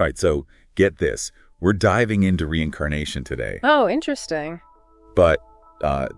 All right, so get this. We're diving into reincarnation today, Oh, interesting. but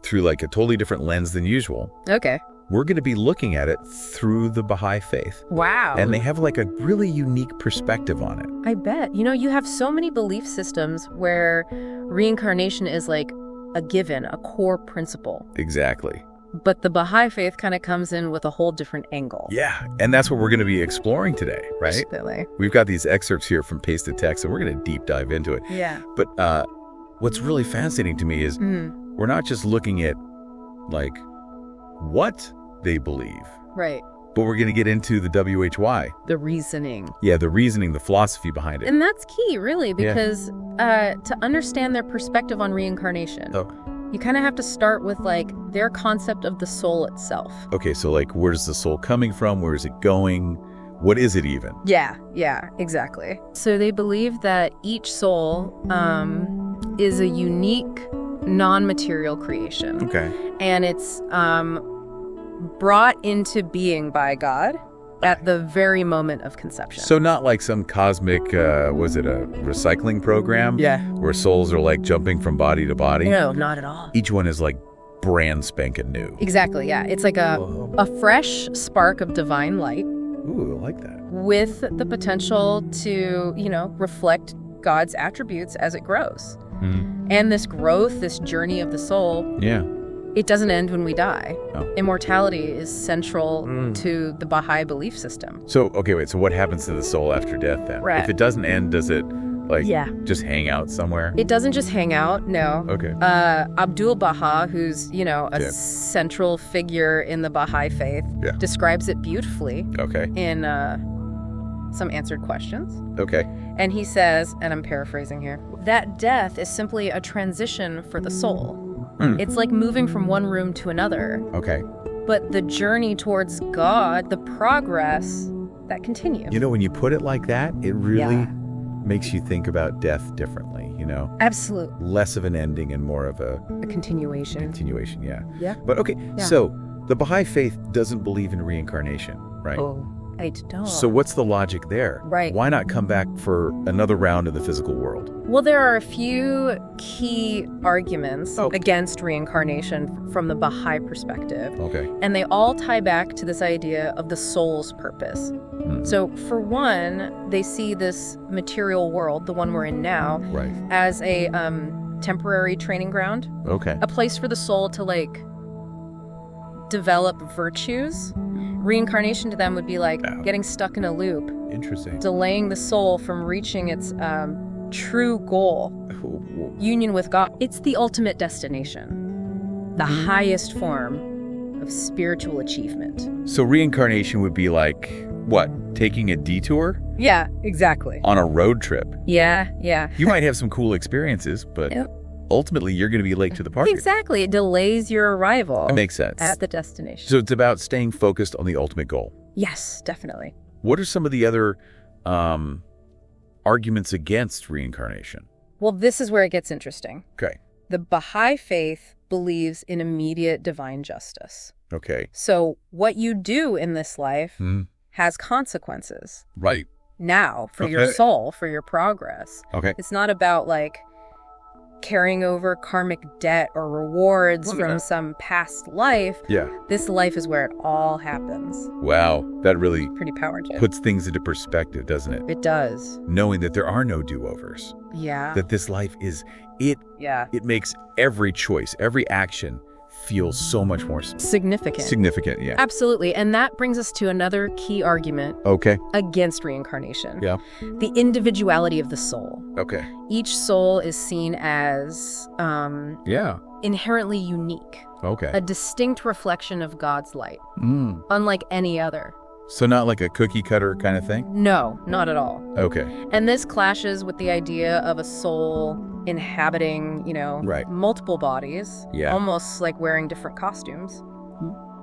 through like a totally different lens than usual. Okay. We're going to be looking at it through the Baha'i Faith. Wow. And they have like a really unique perspective on it. I bet. You have so many belief systems where reincarnation is like a given, a core principle. Exactly. But the Baha'i Faith kind of comes in with a whole different angle. Yeah, and that's what we're going to be exploring today, right? Absolutely. We've got these excerpts here from Pasted Text, and we're going to deep dive into it. Yeah. But what's really fascinating to me is we're not just looking at like what they believe, Right. but we're going to get into the WHY. The reasoning. Yeah, the reasoning, the philosophy behind it. And that's key, really, because to understand their perspective on reincarnation, you kind of have to start with like their concept of the soul itself. Okay, so like where's the soul coming from? Where is it going? What is it even? Yeah, exactly. So they believe that each soul is a unique, non-material creation. Okay. And it's brought into being by God at the very moment of conception. So not like some cosmic, was it a recycling program? Yeah. Where souls are like jumping from body to body? No, not at all. Each one is like brand spanking new. Exactly, yeah. It's like a fresh spark of divine light. Ooh, I like that. With the potential to, reflect God's attributes as it grows. And this growth, this journey of the soul, it doesn't end when we die. Oh. Immortality is central to the Baha'i belief system. So, okay, wait, so what happens to the soul after death then? Right. If it doesn't end, does it just hang out somewhere? It doesn't just hang out, no. Okay. Abdul Baha, who's, a central figure in the Baha'i Faith, describes it beautifully in some answered questions. Okay. And he says, and I'm paraphrasing here, that death is simply a transition for the soul. It's like moving from one room to another. Okay. But the journey towards God, the progress, that continues. When you put it like that, it really makes you think about death differently, Absolutely. Less of an ending and more of a continuation. Continuation, yeah. Yeah. But okay, so the Baha'i Faith doesn't believe in reincarnation, right? Oh, I don't. So what's the logic there? Right. Why not come back for another round in the physical world? Well, there are a few key arguments against reincarnation from the Baha'i perspective. Okay. And they all tie back to this idea of the soul's purpose. So, for one, they see this material world, the one we're in now, as a temporary training ground. Okay. A place for the soul to, develop virtues. Reincarnation to them would be like getting stuck in a loop. Interesting. Delaying the soul from reaching its true goal, union with God. It's the ultimate destination, the highest form of spiritual achievement. So reincarnation would be like, what, taking a detour? Yeah, exactly. On a road trip? Yeah. You might have some cool experiences, but ultimately you're going to be late to the party. Exactly. It delays your arrival. That makes sense. At the destination. So it's about staying focused on the ultimate goal. Yes, definitely. What are some of the other arguments against reincarnation? Well, this is where it gets interesting. Okay. The Baha'i Faith believes in immediate divine justice. Okay. So what you do in this life has consequences. Right. Now, for your soul, for your progress. Okay. It's not about carrying over karmic debt or rewards from some past life. Yeah. This life is where it all happens. Wow. That really Pretty powerful. puts things into perspective, doesn't it? It does. Knowing that there are no do-overs. Yeah. That this life is it. Yeah. It makes every choice, every action feel so much more significant. Yeah. Absolutely. And that brings us to another key argument against reincarnation. Yeah. The individuality of the soul. Okay. Each soul is seen as inherently unique. Okay. A distinct reflection of God's light. Unlike any other. So not like a cookie cutter kind of thing? No, not at all. Okay. And this clashes with the idea of a soul inhabiting, multiple bodies, almost like wearing different costumes.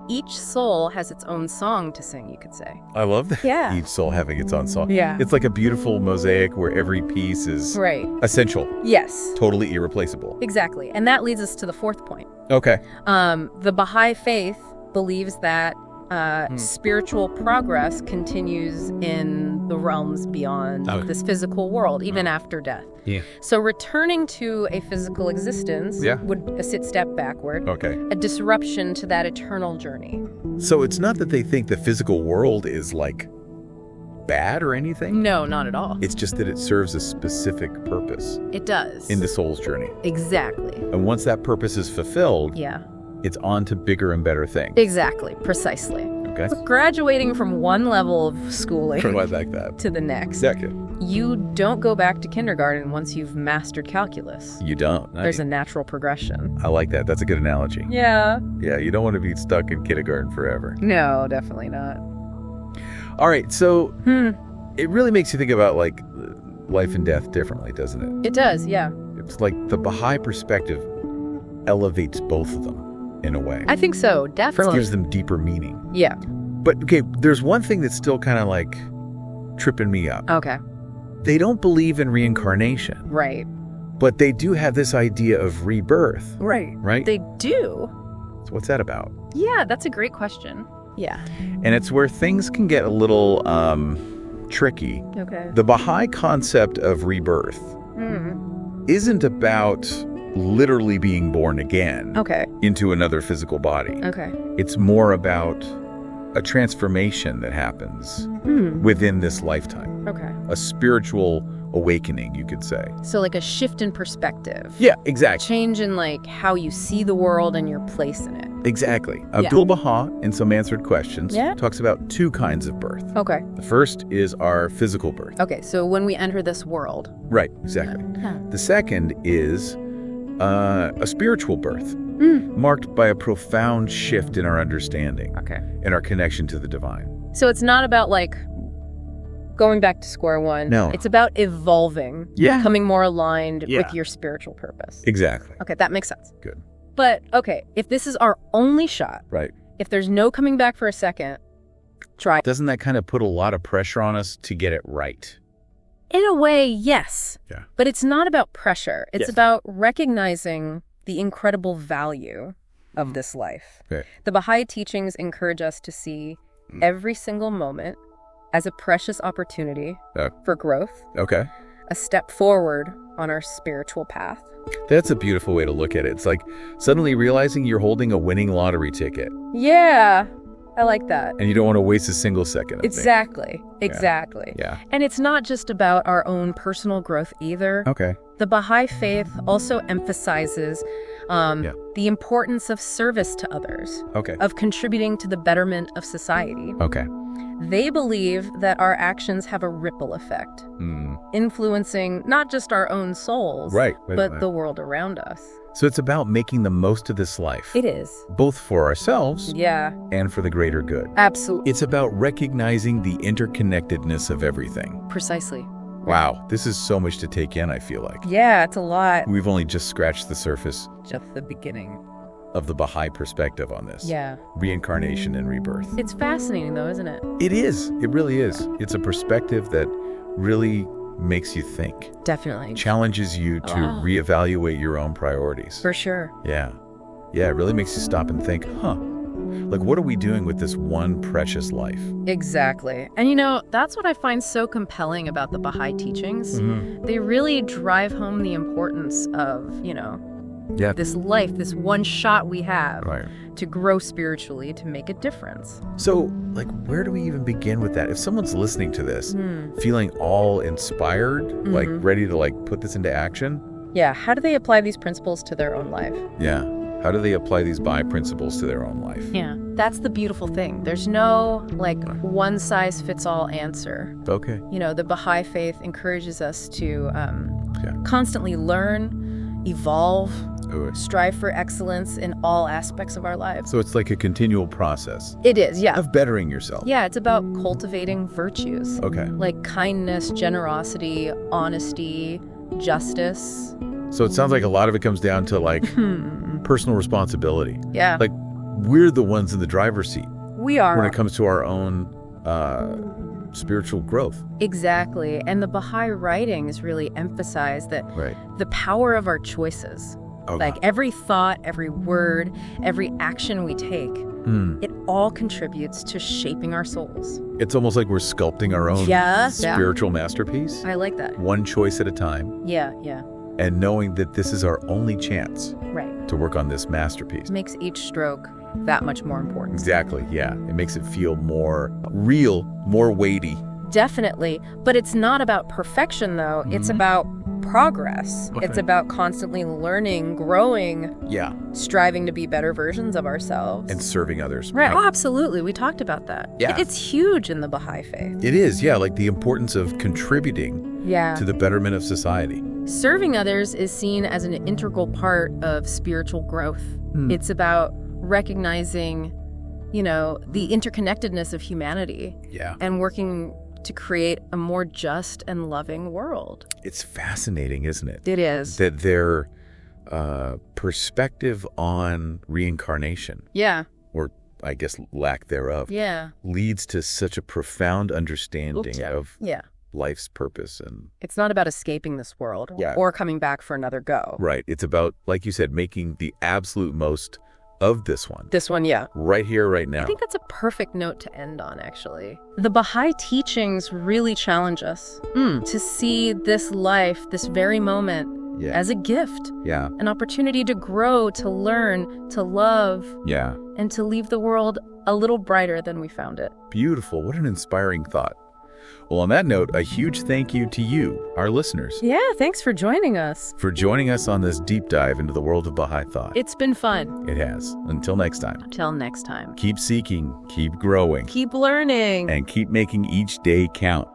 Each soul has its own song to sing, you could say. I love that. Yeah. Each soul having its own song. Yeah. It's like a beautiful mosaic where every piece is essential. Yes. Totally irreplaceable. Exactly. And that leads us to the fourth point. Okay. The Baha'i Faith believes that spiritual progress continues in the realms beyond this physical world, even after death. Yeah. So returning to a physical existence would a step backward. Okay. A disruption to that eternal journey. So it's not that they think the physical world is like bad or anything? No, not at all. It's just that it serves a specific purpose. It does. In the soul's journey. Exactly. And once that purpose is fulfilled, it's on to bigger and better things. Exactly. Precisely. Okay. So graduating from one level of schooling to the next. You don't go back to kindergarten once you've mastered calculus. You don't. There's a natural progression. I like that. That's a good analogy. Yeah. Yeah, you don't want to be stuck in kindergarten forever. No, definitely not. All right, so it really makes you think about like life and death differently, doesn't it? It does, yeah. It's like the Baha'i perspective elevates both of them in a way. I think so, definitely. It gives them deeper meaning. Yeah. But, okay, there's one thing that's still kind of like tripping me up. Okay. They don't believe in reincarnation. Right. But they do have this idea of rebirth. Right. Right? They do. So what's that about? Yeah, that's a great question. Yeah. And it's where things can get a little tricky. Okay. The Baha'i concept of rebirth isn't about literally being born again into another physical body. Okay. It's more about a transformation that happens within this lifetime. Okay. A spiritual awakening, you could say. So like a shift in perspective. Yeah, exactly. Change in like how you see the world and your place in it. Exactly. Abdu'l-Baha, in Some Answered Questions, talks about two kinds of birth. Okay. The first is our physical birth. Okay, so when we enter this world. Right, exactly. The second is a spiritual birth, marked by a profound shift in our understanding and our connection to the divine. So it's not about like going back to square one. No. It's about evolving, becoming more aligned with your spiritual purpose. Exactly. Okay, that makes sense. Good. But, okay, if this is our only shot, if there's no coming back for a second, try. Doesn't that kind of put a lot of pressure on us to get it right? In a way, yes. Yeah. But it's not about pressure. It's about recognizing the incredible value of this life. Okay. The Baha'i teachings encourage us to see every single moment as a precious opportunity for growth. Okay. A step forward on our spiritual path. That's a beautiful way to look at it. It's like suddenly realizing you're holding a winning lottery ticket. Yeah, I like that. And you don't want to waste a single second of it. Exactly. Yeah. And it's not just about our own personal growth either. Okay. The Bahá'í Faith also emphasizes the importance of service to others, of contributing to the betterment of society. Okay. They believe that our actions have a ripple effect, influencing not just our own souls, but the world around us. So it's about making the most of this life. It is. Both for ourselves and for the greater good. Absolutely. It's about recognizing the interconnectedness of everything. Precisely. Wow, this is so much to take in, I feel like. Yeah, it's a lot. We've only just scratched the surface. Just the beginning. Of the Baha'i perspective on this. Yeah. Reincarnation and rebirth. It's fascinating though, isn't it? It is. It really is. It's a perspective that really makes you think. Definitely. Challenges you to reevaluate your own priorities. For sure. Yeah. Yeah, it really makes you stop and think, like what are we doing with this one precious life? Exactly. And you know, that's what I find so compelling about the Baha'i teachings. They really drive home the importance of, you know, this life, this one shot we have to grow spiritually, to make a difference. So, like, where do we even begin with that? If someone's listening to this, feeling all inspired, like ready to like put this into action. Yeah. How do they apply these principles to their own life? Yeah. How do they apply these Baha'i principles to their own life? Yeah. That's the beautiful thing. There's no like one size fits all answer. Okay. You know, the Baha'i Faith encourages us to constantly learn, evolve, strive for excellence in all aspects of our lives. So it's like a continual process. It is, yeah. Of bettering yourself. Yeah, it's about cultivating virtues. Okay. Like kindness, generosity, honesty, justice. So it sounds like a lot of it comes down to like personal responsibility. Yeah. Like we're the ones in the driver's seat. We are. When it comes to our own spiritual growth. Exactly. And the Baha'i writings really emphasize that the power of our choices. Like every thought, every word, every action we take It all contributes to shaping our souls. It's almost like we're sculpting our own spiritual masterpiece. I like that. One choice at a time. Yeah. And knowing that this is our only chance to work on this masterpiece. Makes each stroke that much more important. Exactly, yeah. It makes it feel more real, more weighty. Definitely. But it's not about perfection, though. It's about progress. Okay. It's about constantly learning, growing, striving to be better versions of ourselves. And serving others. Right. Oh, absolutely. We talked about that. Yeah. It's huge in the Baha'i Faith. It is, yeah, like the importance of contributing to the betterment of society. Serving others is seen as an integral part of spiritual growth. It's about recognizing, the interconnectedness of humanity. Yeah. And working to create a more just and loving world. It's fascinating, isn't it? It is. That their perspective on reincarnation, or I guess lack thereof, leads to such a profound understanding of life's purpose. And it's not about escaping this world or coming back for another go. Right. It's about, like you said, making the absolute most of this one. This one, yeah. Right here, right now. I think that's a perfect note to end on, actually. The Baha'i teachings really challenge us to see this life, this very moment, as a gift. Yeah. An opportunity to grow, to learn, to love. Yeah. And to leave the world a little brighter than we found it. Beautiful. What an inspiring thought. Well, on that note, a huge thank you to you, our listeners. Yeah, thanks for joining us. For joining us on this deep dive into the world of Baha'i thought. It's been fun. It has. Until next time. Until next time. Keep seeking, keep growing. Keep learning. And keep making each day count.